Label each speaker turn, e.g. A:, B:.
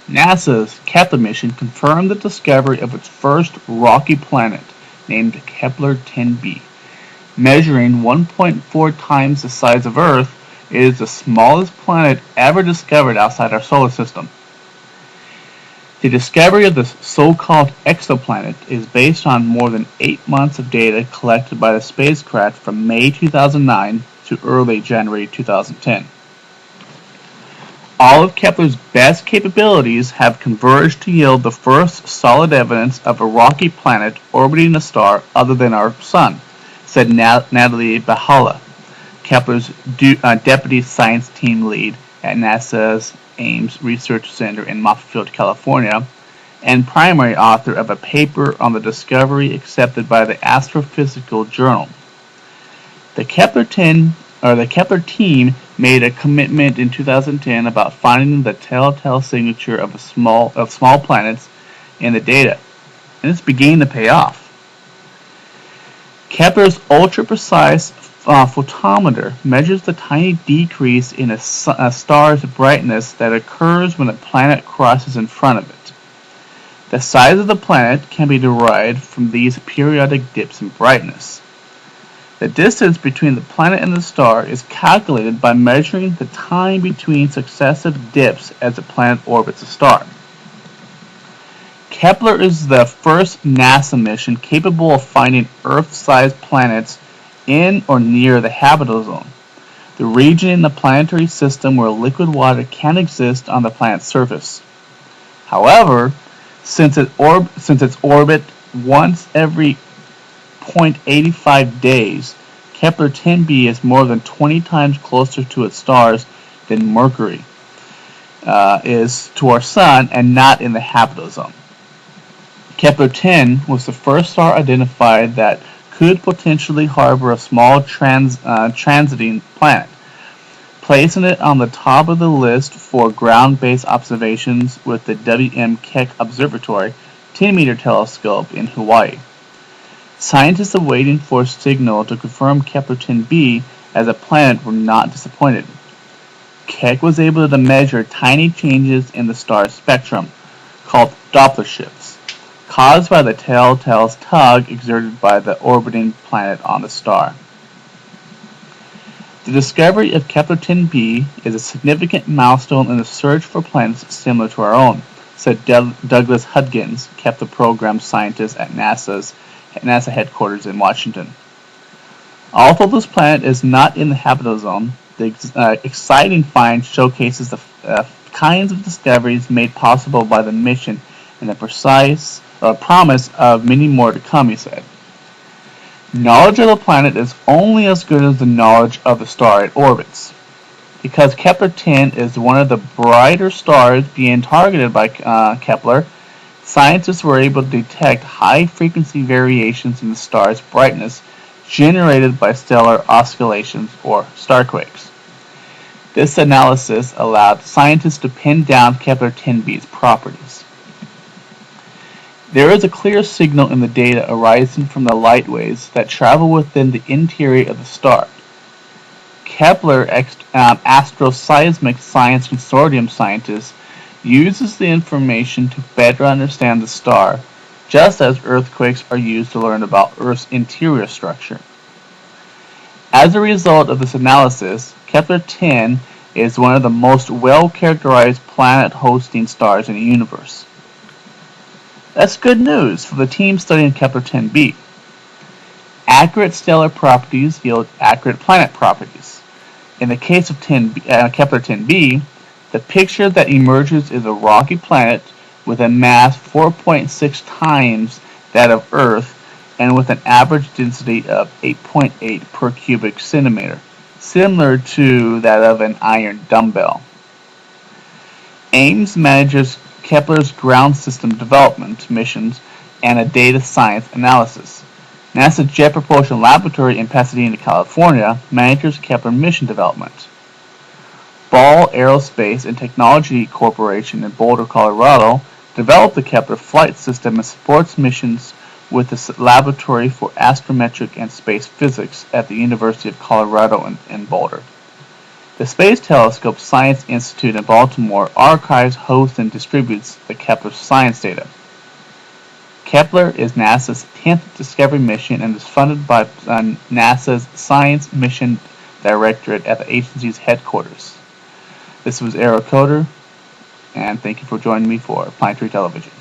A: NASA's Kepler mission confirmed the discovery of its first rocky planet, named Kepler 10b. Measuring 1.4 times the size of Earth, it is the smallest planet ever discovered outside our solar system. The discovery of this so-called exoplanet is based on more than 8 months of data collected by the spacecraft from May 2009 to early January 2010. All of Kepler's best capabilities have converged to yield the first solid evidence of a rocky planet orbiting a star other than our Sun, said Natalie Bahala, Kepler's deputy science team lead at NASA's Ames Research Center in Moffett, California, and primary author of a paper on the discovery accepted by the Astrophysical Journal. The Kepler team made a commitment in 2010 about finding the telltale signature of small planets in the data, and it's beginning to pay off. Kepler's ultra-precise photometer measures the tiny decrease in a star's brightness that occurs when a planet crosses in front of it. The size of the planet can be derived from these periodic dips in brightness. The distance between the planet and the star is calculated by measuring the time between successive dips as the planet orbits a star. Kepler is the first NASA mission capable of finding Earth-sized planets in or near the habitable zone, the region in the planetary system where liquid water can exist on the planet's surface. However, since its orbit once every 0.85 days, Kepler 10b is more than 20 times closer to its stars than Mercury is to our Sun, and not in the habitable zone. Kepler 10 was the first star identified that could potentially harbor a small transiting planet, placing it on the top of the list for ground-based observations with the W.M. Keck Observatory 10-meter telescope in Hawaii. Scientists awaiting for a signal to confirm Kepler 10b as a planet were not disappointed. Keck was able to measure tiny changes in the star's spectrum, called Doppler shifts, caused by the telltale tug exerted by the orbiting planet on the star. The discovery of Kepler 10b is a significant milestone in the search for planets similar to our own, said Douglas Hudgens, Kepler program scientist at NASA headquarters in Washington. Although this planet is not in the habitable zone, the exciting find showcases the kinds of discoveries made possible by the mission and the promise of many more to come, he said. Knowledge of the planet is only as good as the knowledge of the star it orbits. Because Kepler 10 is one of the brighter stars being targeted by Kepler, scientists were able to detect high-frequency variations in the star's brightness generated by stellar oscillations or starquakes. This analysis allowed scientists to pin down Kepler 10b's properties. There is a clear signal in the data arising from the light waves that travel within the interior of the star. Kepler Astroseismic Science Consortium scientists uses the information to better understand the star, just as earthquakes are used to learn about Earth's interior structure. As a result of this analysis, Kepler 10 is one of the most well-characterized planet-hosting stars in the universe. That's good news for the team studying Kepler 10b. Accurate stellar properties yield accurate planet properties. In the case of Kepler 10b, the picture that emerges is a rocky planet with a mass 4.6 times that of Earth and with an average density of 8.8 per cubic centimeter, similar to that of an iron dumbbell. Ames manages Kepler's ground system development missions and a data science analysis. NASA Jet Propulsion Laboratory in Pasadena, California manages Kepler mission development. Ball Aerospace and Technology Corporation in Boulder, Colorado developed the Kepler flight system and supports missions with the Laboratory for Astrometric and Space Physics at the University of Colorado in Boulder. The Space Telescope Science Institute in Baltimore archives, hosts, and distributes the Kepler science data. Kepler is NASA's 10th Discovery mission and is funded by NASA's Science Mission Directorate at the agency's headquarters. This was Aero Coder, and thank you for joining me for Planetary Television.